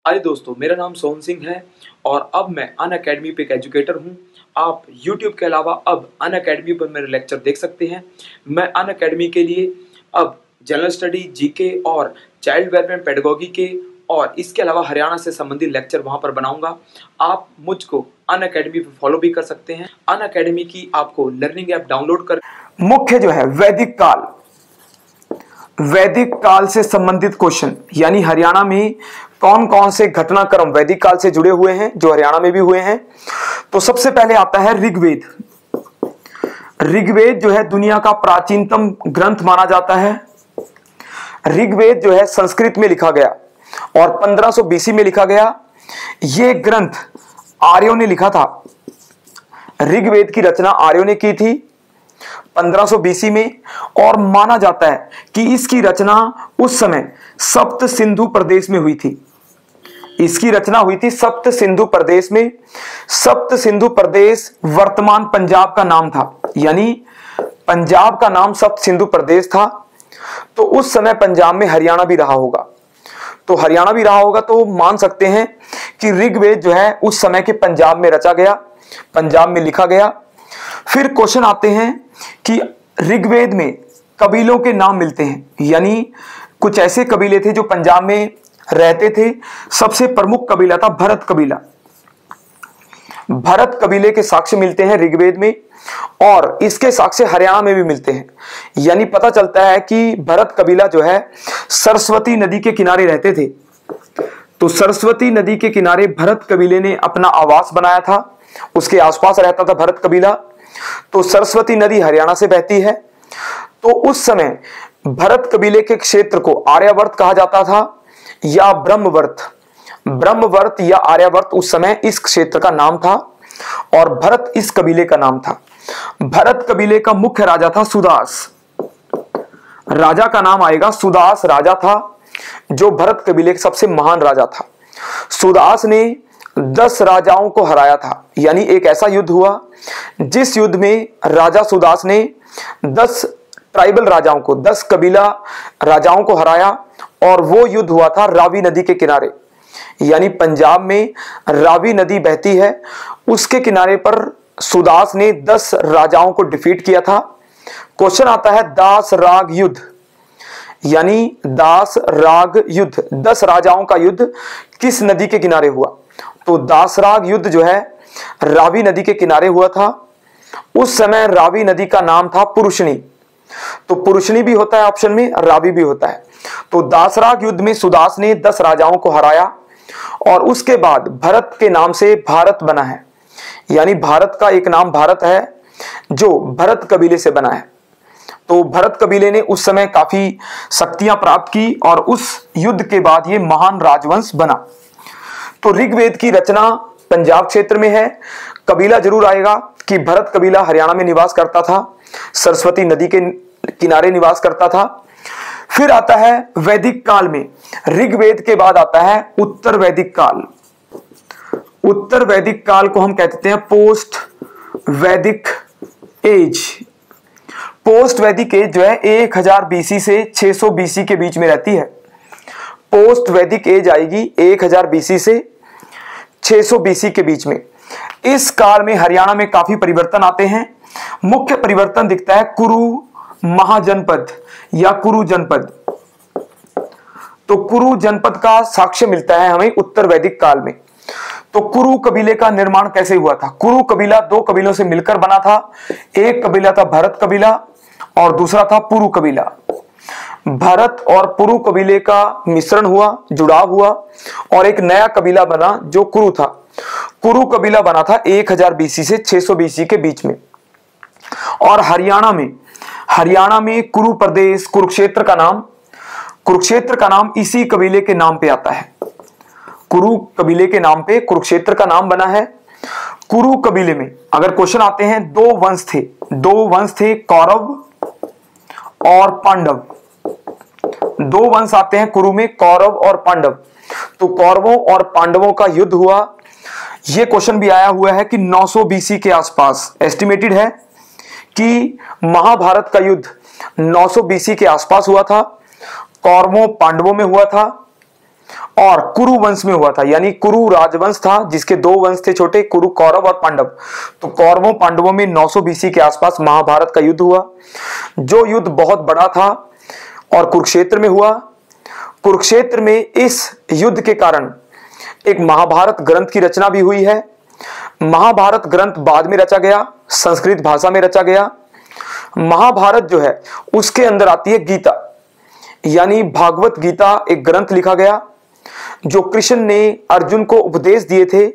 हाय दोस्तों, मेरा नाम सोहन सिंह है और अब मैं अनअकैडमी पे एक एजुकेटर हूँ। आप YouTube के अलावा अब अनअकैडमी पर मेरे लेक्चर देख सकते हैं। मैं अनअकैडमी के लिए अब जनरल स्टडी, जीके और चाइल्ड डेवलपमेंट पेडागोगी के और इसके अलावा हरियाणा से संबंधित लेक्चर वहाँ पर बनाऊंगा। आप मुझको अनअकैडमी पे फॉलो भी कर सकते हैं। अनअकैडमी की आपको लर्निंग ऐप डाउनलोड कर मुख्य जो है वैदिक काल से संबंधित क्वेश्चन, यानी हरियाणा में कौन कौन से घटनाक्रम वैदिक काल से जुड़े हुए हैं जो हरियाणा में भी हुए हैं। तो सबसे पहले आता है ऋग्वेद। ऋग्वेद जो है दुनिया का प्राचीनतम ग्रंथ माना जाता है। ऋग्वेद जो है संस्कृत में लिखा गया और 1500 बीसी में लिखा गया। यह ग्रंथ आर्यों ने लिखा था। ऋग्वेद की रचना आर्यों ने की थी 1500 बीसी में और माना जाता है कि इसकी रचना उस समय सप्त सिंधु प्रदेश में हुई थी। इसकी रचना हुई थी सप्त सिंधु प्रदेश में। सप्त सिंधु प्रदेश वर्तमान पंजाब का नाम था, यानी पंजाब का नाम सप्त सिंधु प्रदेश था। तो उस समय पंजाब में हरियाणा भी रहा होगा। तो मान सकते हैं कि ऋग्वेद जो है उस समय के पंजाब में रचा गया, पंजाब में लिखा गया। फिर क्वेश्चन आते हैं कि ऋग्वेद में कबीलों के नाम मिलते हैं, यानी कुछ ऐसे कबीले थे जो पंजाब में रहते थे। सबसे प्रमुख कबीला था भरत कबीला। भरत कबीले के साक्ष्य मिलते हैं ऋग्वेद में और इसके साक्ष्य हरियाणा में भी मिलते हैं। यानी पता चलता है कि भरत कबीला जो है सरस्वती नदी के किनारे रहते थे। तो सरस्वती नदी के किनारे भरत कबीले ने अपना आवास बनाया था, उसके आसपास रहता था भरत कबीला। तो सरस्वती नदी हरियाणा से बहती है। तो उस समय भरत कबीले के क्षेत्र को आर्यावर्त कहा जाता था या ब्रह्मवर्त या आर्यावर्त उस समय इस क्षेत्र का नाम था और भरत इस कबीले का नाम था। भरत कबीले का मुख्य राजा था सुदास। राजा का नाम आएगा सुदास राजा था, जो भरत कबीले का सबसे महान राजा था। सुदास ने 10 राजाओं को हराया था, यानी एक ऐसा युद्ध हुआ जिस युद्ध में राजा सुदास ने 10 ट्राइबल राजाओं को, 10 कबीला राजाओं को हराया। और वो युद्ध हुआ था रावी नदी के किनारे, यानी पंजाब में रावी नदी बहती है, उसके किनारे पर सुदास ने 10 राजाओं को डिफीट किया था। क्वेश्चन आता है दास राग युद्ध, यानी दास राग युद्ध, 10 राजाओं का युद्ध किस नदी के किनारे हुआ। तो दासराग युद्ध जो है रावी नदी के किनारे हुआ था। उस समय रावी नदी का नाम था पुरुषनी। तो पुरुषनी भी होता है ऑप्शन में, रावी भी होता है। तो दासराग युद्ध में सुदास ने 10 राजाओं को हराया और उसके बाद भरत के नाम से भारत बना है, यानी भारत का एक नाम भारत है जो भरत कबीले से बना है। तो भरत कबीले ने उस समय काफी शक्तियां प्राप्त की और उस युद्ध के बाद ये महान राजवंश बना। तो ऋग्वेद की रचना पंजाब क्षेत्र में है। कबीला जरूर आएगा कि भरत कबीला हरियाणा में निवास करता था, सरस्वती नदी के किनारे निवास करता था। फिर आता है वैदिक काल में, ऋग्वेद के बाद आता है उत्तर वैदिक काल। उत्तर वैदिक काल को हम कहते हैं पोस्ट वैदिक एज। पोस्ट वैदिक एज जो है 1000 बीसी से 600 बीसी के बीच में रहती है। पोस्ट वैदिक एज आएगी 1000 बीसी से 600 बीसी के बीच में। इस काल में हरियाणा में काफी परिवर्तन आते हैं। मुख्य परिवर्तन दिखता है कुरु महाजनपद या कुरु जनपद। तो कुरु जनपद का साक्ष्य मिलता है हमें उत्तर वैदिक काल में। तो कुरु कबीले का निर्माण कैसे हुआ था। कुरु कबीला 2 कबीलों से मिलकर बना था। एक कबीला था भरत कबीला और दूसरा था पुरु कबीला। भरत और पुरु कबीले का मिश्रण हुआ, जुड़ाव हुआ और एक नया कबीला बना जो कुरु था। कुरु कबीला बना था 1000 बीसी से 600 बीसी के बीच में। और हरियाणा में कुरु प्रदेश, कुरुक्षेत्र का नाम इसी कबीले के नाम पे आता है। कुरु कबीले के नाम पे कुरुक्षेत्र का नाम बना है। कुरु कबीले में अगर क्वेश्चन आते हैं, 2 वंश थे कौरव और पांडव। 2 वंश आते हैं कुरु में, कौरव और पांडव। तो कौरवों और पांडवों का युद्ध हुआ। यह क्वेश्चन भी आया हुआ है कि 900 बीसी के आसपास एस्टिमेटेड है कि महाभारत का युद्ध 900 बीसी के आसपास हुआ था, कौरवों पांडवों में हुआ था। और कुरु वंश में हुआ था, यानी कुरु राजवंश था जिसके दो वंश थे छोटे, कुरु कौरव और पांडव। तो कौरवों पांडवों में 900 बीसी के आसपास महाभारत का युद्ध हुआ, जो युद्ध बहुत बड़ा था और कुरुक्षेत्र में हुआ। कुरुक्षेत्र में इस युद्ध के कारण एक महाभारत ग्रंथ की रचना भी हुई है। महाभारत ग्रंथ बाद में रचा गया, संस्कृत भाषा में रचा गया। महाभारत जो है उसके अंदर आती है गीता, यानी भागवत गीता एक ग्रंथ लिखा गया। जो कृष्ण ने अर्जुन को उपदेश दिए थे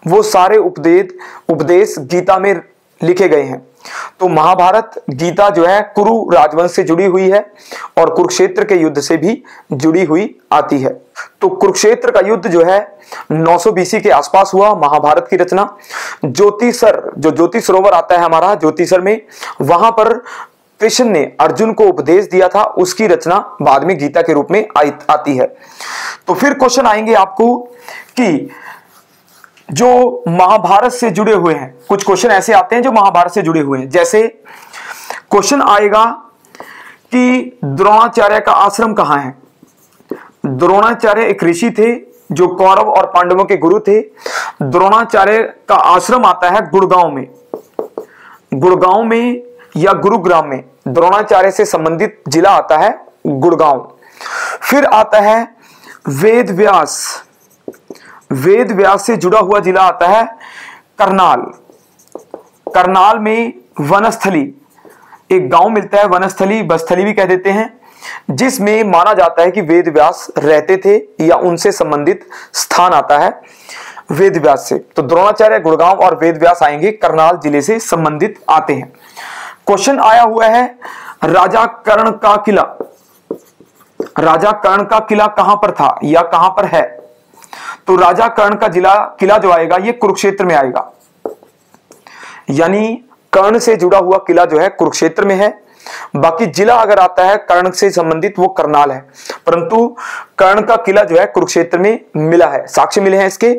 वो सारे उपदेश गीता में लिखे गए हैं। तो महाभारत गीता जो है कुरु राजवंश से जुड़ी हुई है और कुरुक्षेत्र के युद्ध से भी जुड़ी हुई आती है। तो कुरुक्षेत्र का युद्ध जो है 900 बीसी के आसपास हुआ। महाभारत की रचना ज्योतिसर, जो ज्योति सरोवर आता है हमारा ज्योतिसर में, वहां पर कृष्ण ने अर्जुन को उपदेश दिया था, उसकी रचना बाद में गीता के रूप में आती है। तो फिर क्वेश्चन आएंगे आपको कि जो महाभारत से जुड़े हुए हैं, कुछ क्वेश्चन ऐसे आते हैं जो महाभारत से जुड़े हुए हैं। जैसे क्वेश्चन आएगा कि द्रोणाचार्य का आश्रम कहां है। द्रोणाचार्य एक ऋषि थे जो कौरव और पांडवों के गुरु थे। द्रोणाचार्य का आश्रम आता है गुड़गांव में या गुरुग्राम में। द्रोणाचार्य से संबंधित जिला आता है गुड़गांव। फिर आता है वेद व्यास से जुड़ा हुआ जिला आता है करनाल में वनस्थली एक गांव मिलता है, वनस्थली, बस्थली भी कह देते हैं, जिसमें माना जाता है कि वेद व्यास रहते थे या उनसे संबंधित स्थान आता है वेद व्यास से। तो द्रोणाचार्य गुड़गांव और वेद व्यास आएंगे करनाल जिले से संबंधित आते हैं। क्वेश्चन आया हुआ है राजा कर्ण का किला कहां पर था या कहां पर है। तो राजा कर्ण का किला जो आएगा ये कुरुक्षेत्र में आएगा, यानी कर्ण से जुड़ा हुआ किला जो है कुरुक्षेत्र में है। बाकी जिला अगर आता है कर्ण से संबंधित वो करनाल है, परंतु कर्ण का किला जो है कुरुक्षेत्र में मिला है, साक्ष्य मिले हैं इसके।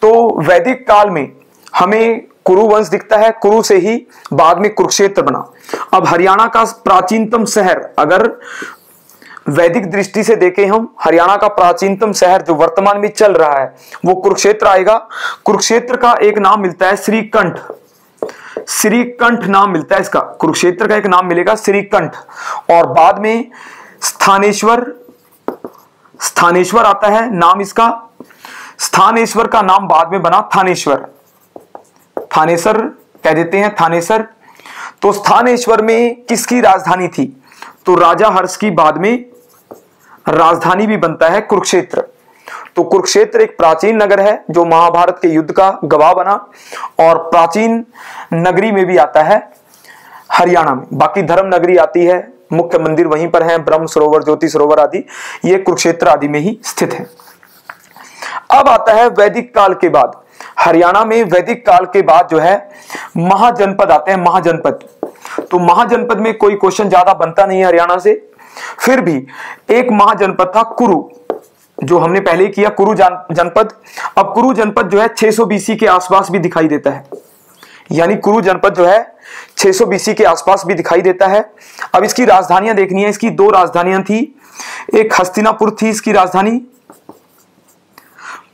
तो वैदिक काल में हमें कुरु वंश दिखता है, कुरु से ही बाद में कुरुक्षेत्र बना। अब हरियाणा का प्राचीनतम शहर, अगर वैदिक दृष्टि से देखें हम, हरियाणा का प्राचीनतम शहर जो वर्तमान में चल रहा है वो कुरुक्षेत्र आएगा। कुरुक्षेत्र का एक नाम मिलता है श्रीकंठ नाम मिलता है इसका। कुरुक्षेत्र का एक नाम मिलेगा श्रीकंठ। और बाद में स्थानेश्वर आता है नाम इसका। स्थानेश्वर का नाम बाद में बना थानेसर कह देते हैं, थानेसर। तो स्थानेश्वर में किसकी राजधानी थी। तो राजा हर्ष की बाद में राजधानी भी बनता है कुरुक्षेत्र। तो कुरुक्षेत्र एक प्राचीन नगर है जो महाभारत के युद्ध का गवाह बना और प्राचीन नगरी में भी आता है हरियाणा में। बाकी धर्म नगरी आती है, मुख्य मंदिर वहीं पर है, ब्रह्म सरोवर, ज्योति सरोवर आदि ये कुरुक्षेत्र आदि में ही स्थित है। अब आता है वैदिक काल के बाद। हरियाणा में वैदिक काल के बाद जो है महाजनपद आते हैं, महाजनपद। तो महाजनपद में कोई क्वेश्चन ज्यादा बनता नहीं है हरियाणा से, फिर भी एक महाजनपद था कुरु, जो हमने पहले किया कुरु जनपद। अब कुरु जनपद जो है 600 बीसी के आसपास भी दिखाई देता है, यानी कुरु जनपद जो है 600 बीसी के आसपास भी दिखाई देता है। अब इसकी राजधानियां देखनी है, इसकी दो राजधानियां थी, एक हस्तिनापुर थी इसकी राजधानी,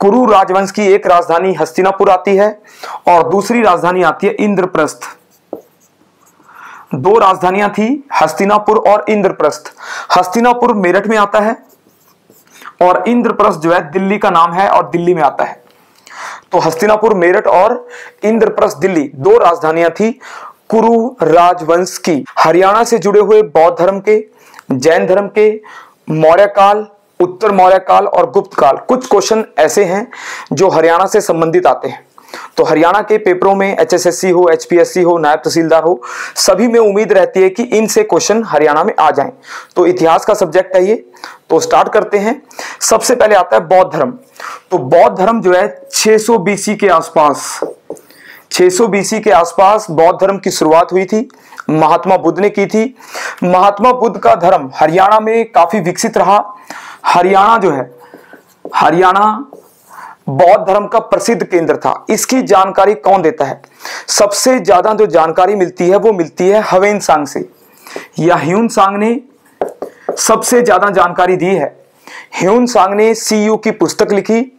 कुरु राजवंश की एक राजधानी हस्तिनापुर आती है और दूसरी राजधानी आती है इंद्रप्रस्थ। दो राजधानियां थी, हस्तिनापुर और इंद्रप्रस्थ। हस्तिनापुर मेरठ में आता है और इंद्रप्रस्थ जो है दिल्ली का नाम है और दिल्ली में आता है। तो हस्तिनापुर मेरठ और इंद्रप्रस्थ दिल्ली दो राजधानियां थी कुरु राजवंश की। हरियाणा से जुड़े हुए बौद्ध धर्म के, जैन धर्म के, मौर्य काल, उत्तर मौर्य काल और गुप्त काल, कुछ क्वेश्चन ऐसे हैं जो हरियाणा से संबंधित आते हैं। तो हरियाणा के पेपरों में HSSC हो, HPSC हो, नायब तहसीलदार हो, सभी में उम्मीद रहती है कि इनसे क्वेश्चन हरियाणा में आ जाएं। तो इतिहास का सब्जेक्ट है ये। तो स्टार्ट करते हैं। सबसे पहले आता है बौद्ध धर्म। तो बौद्ध धर्म जो है 600 बीसी के आसपास, 600 बीसी के आसपास बौद्ध धर्म की शुरुआत हुई थी, महात्मा बुद्ध ने की थी। महात्मा बुद्ध का धर्म हरियाणा में काफी विकसित रहा। हरियाणा जो है, हरियाणा बौद्ध धर्म का प्रसिद्ध केंद्र था। इसकी जानकारी कौन देता है। सबसे ज्यादा जो जानकारी मिलती है वो मिलती है ह्वेन सांग से, या ह्यून सांग ने सबसे ज्यादा जानकारी दी है ह्यून सांग ने सीयू की पुस्तक लिखी।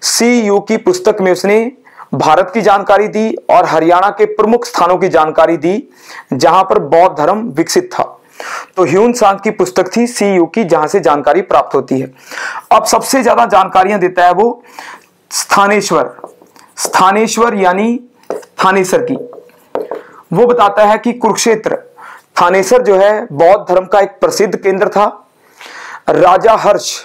सीयू की पुस्तक में उसने भारत की जानकारी दी और हरियाणा के प्रमुख स्थानों की जानकारी दी जहां पर बौद्ध धर्म विकसित था। तो ह्यून सांग की पुस्तक थी सीयू की, जहां से जानकारी प्राप्त होती है। अब सबसे ज्यादा जानकारियां देता है वो स्थानेश्वर यानी थानेसर की। वो बताता है कि कुरुक्षेत्र थानेसर जो है बौद्ध धर्म का एक प्रसिद्ध केंद्र था। राजा हर्ष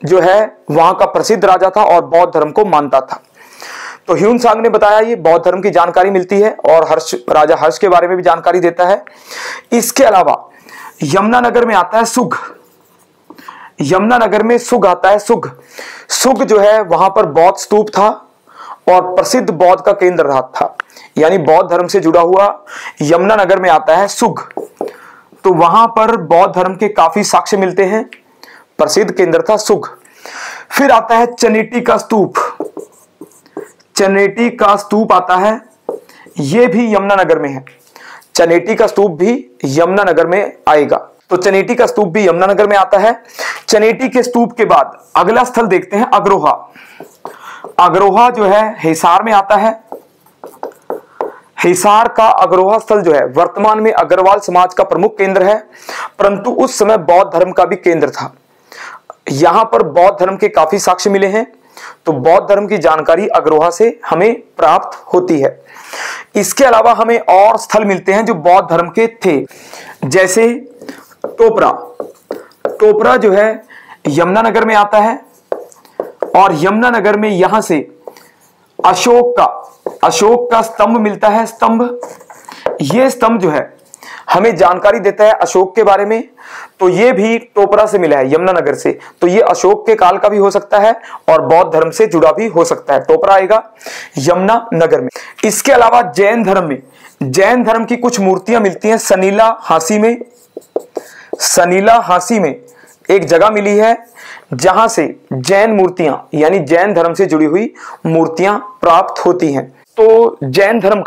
जो है वहां का प्रसिद्ध राजा था और बौद्ध धर्म को मानता था। तो ह्यून सांग ने बताया ये बौद्ध धर्म की जानकारी मिलती है और राजा हर्ष के बारे में भी जानकारी देता है। इसके अलावा यमुनानगर में आता है सुग। यमुनानगर में सुग आता है। सुग जो है वहां पर बौद्ध स्तूप था और प्रसिद्ध बौद्ध का केंद्र रहा था, यानी बौद्ध धर्म से जुड़ा हुआ यमुनानगर में आता है सुग। तो वहां पर बौद्ध धर्म के काफी साक्ष्य मिलते हैं, प्रसिद्ध केंद्र था सुग। फिर आता है चनेटी का स्तूप। चनेटी का स्तूप आता है, यह भी यमुनानगर में है। चनेटी का स्तूप भी यमुनानगर में आएगा। तो चनेटी का स्तूप भी यमुनानगर में आता है। चनेटी के स्तूप के बाद अगला स्थल देखते हैं अग्रोहा। अग्रोहा जो है हिसार में आता है। हिसार का अग्रोहा स्थल जो है वर्तमान में अग्रवाल समाज का प्रमुख केंद्र है, परंतु उस समय बौद्ध धर्म का भी केंद्र था। यहां पर बौद्ध धर्म के काफी साक्ष्य मिले हैं, तो बौद्ध धर्म की जानकारी अग्रोहा से हमें प्राप्त होती है। इसके अलावा हमें और स्थल मिलते हैं जो बौद्ध धर्म के थे, जैसे टोपरा जो है यमुनानगर में आता है और यमुनानगर में यहां से अशोक का स्तंभ मिलता है। ये स्तंभ जो है हमें जानकारी देता है अशोक के बारे में। तो ये भी टोपरा से मिला है, यमुनानगर से। तो ये अशोक के काल का भी हो सकता है और बौद्ध धर्म से जुड़ा भी हो सकता है। टोपरा आएगा यमुनानगर में। इसके अलावा जैन धर्म की कुछ मूर्तियां मिलती हैं सनीला हांसी में एक जगह मिली है जहां से जैन मूर्तियां यानी जैन धर्म से जुड़ी हुई मूर्तियां प्राप्त होती हैं। तो जैन धर्म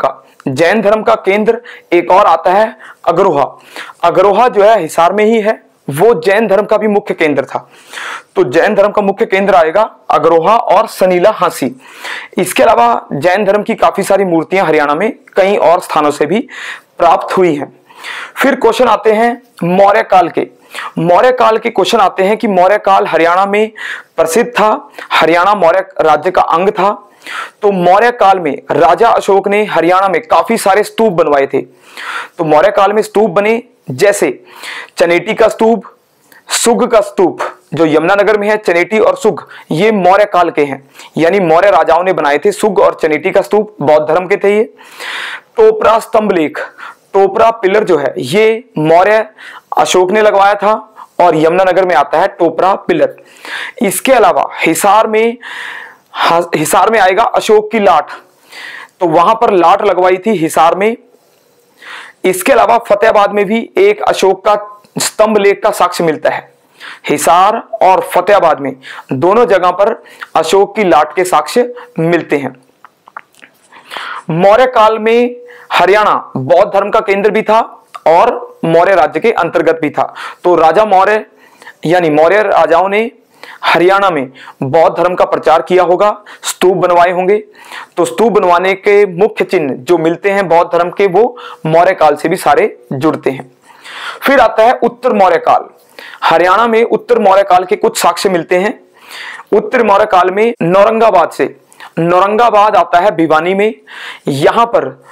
का केंद्र एक और आता है अग्रोहा जो है हिसार में ही है, वो जैन धर्म का भी मुख्य केंद्र था। तो जैन धर्म का मुख्य केंद्र आएगा अग्रोहा और सनीला हांसी। इसके अलावा जैन धर्म की काफी सारी मूर्तियां हरियाणा में कई और स्थानों से भी प्राप्त हुई हैं। फिर क्वेश्चन आते हैं मौर्य काल के क्वेश्चन आते हैं कि मौर्य काल हरियाणा में प्रसिद्ध था। हरियाणा मौर्य राज्य का अंग था। तो मौर्य काल में राजा अशोक ने हरियाणा में काफी सारे स्तूप बनवाए थे। तो मौर्य काल में स्तूप बने जैसे चनेटी का स्तूप, सुग का स्तूप जो यमुनानगर में है। चनेटी और सुग ये मौर्य काल के हैं, यानी मौर्य राजाओं ने बनाए थे सुग और चनेटी का स्तूप, बौद्ध धर्म के थे ये। टोपरा स्तंभ लेख, टोपरा पिलर जो है ये मौर्य अशोक ने लगवाया था और यमुनानगर में आता है टोपरा पिलर। इसके अलावा हिसार में आएगा अशोक की लाट। तो वहां पर लाट लगवाई थी हिसार में। इसके अलावा फतेहाबाद में भी एक अशोक का स्तंभ लेख का साक्ष्य मिलता है। हिसार और फतेहाबाद में दोनों जगह पर अशोक की लाट के साक्ष्य मिलते हैं। मौर्य काल में हरियाणा बौद्ध धर्म का केंद्र भी था और मौर्य राज्य के अंतर्गत भी था। तो राजा मौर्य यानी मौर्य राजाओं ने हरियाणा में बौद्ध धर्म का प्रचार किया होगा, स्तूप बनवाए होंगे। तो स्तूप बनवाने के मुख्य चिन्ह जो मिलते हैं बौद्ध धर्म के, वो मौर्य काल से भी सारे जुड़ते हैं। फिर आता है उत्तर मौर्य काल। हरियाणा में उत्तर मौर्य काल के कुछ साक्ष्य मिलते हैं। उत्तर मौर्य काल में नौरंगाबाद आता है भिवानी में। यहां पर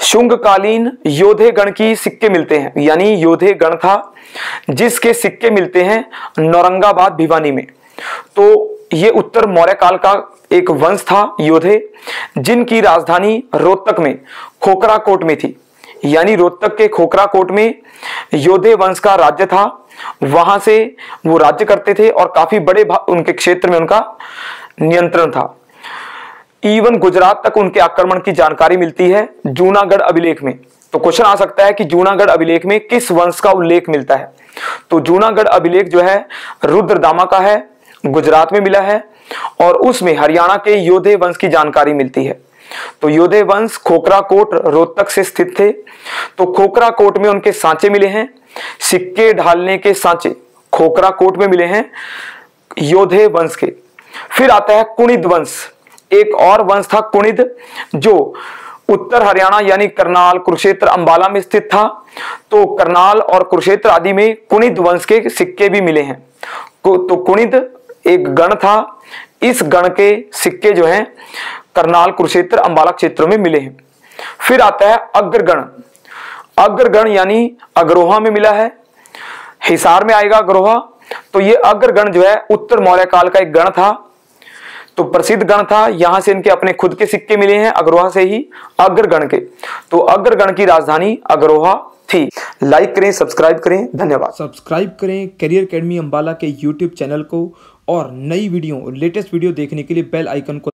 शुंगकालीन योधे गण की सिक्के मिलते हैं, यानी योधे गण था जिसके सिक्के मिलते हैं नौरंगाबाद भिवानी में। तो ये उत्तर मौर्य काल का एक वंश था योधे, जिनकी राजधानी रोहतक में खोखराकोट में थी, यानी रोहतक के खोखराकोट में योधे वंश का राज्य था। वहां से वो राज्य करते थे और काफी बड़े उनके क्षेत्र में उनका नियंत्रण था। इवन गुजरात तक उनके आक्रमण की जानकारी मिलती है जूनागढ़ अभिलेख में। तो क्वेश्चन आ सकता है कि जूनागढ़ अभिलेख में किस वंश का उल्लेख मिलता है। तो जूनागढ़ अभिलेख जो है रुद्रदामा का है, गुजरात में मिला है और उसमें हरियाणा के योधे वंश की जानकारी मिलती है। तो योधे वंश खोखराकोट रोहतक से स्थित थे। तो खोखराकोट में उनके सांचे मिले हैं सिक्के ढालने के सांचे खोखरा कोट में मिले हैं योधे वंश के। फिर आता है कुणिद वंश, एक और वंश था कुणिद जो उत्तर हरियाणा यानी करनाल, कुरुक्षेत्र, अंबाला में स्थित था। तो करनाल और कुरुक्षेत्र आदि में कुणिद वंश के सिक्के भी मिले हैं। तो कुणिद एक गण था, इस गण के सिक्के जो हैं करनाल, कुरुक्षेत्र, अंबाला क्षेत्रों में मिले हैं। फिर आता है अग्रगण, अग्रगण यानी अग्रोहा में मिला है, हिसार में आएगा अग्रोहा। तो ये अग्रगण जो है उत्तर मौर्य काल का एक गण था, तो प्रसिद्ध गण था, यहां से इनके अपने खुद के सिक्के मिले हैं अग्रोहा से ही, अग्रगण के। तो अग्रगण की राजधानी अग्रोहा थी। लाइक करें, सब्सक्राइब करें, धन्यवाद। सब्सक्राइब करें करियर एकेडमी अंबाला के यूट्यूब चैनल को और नई वीडियो, लेटेस्ट वीडियो देखने के लिए बेल आइकन को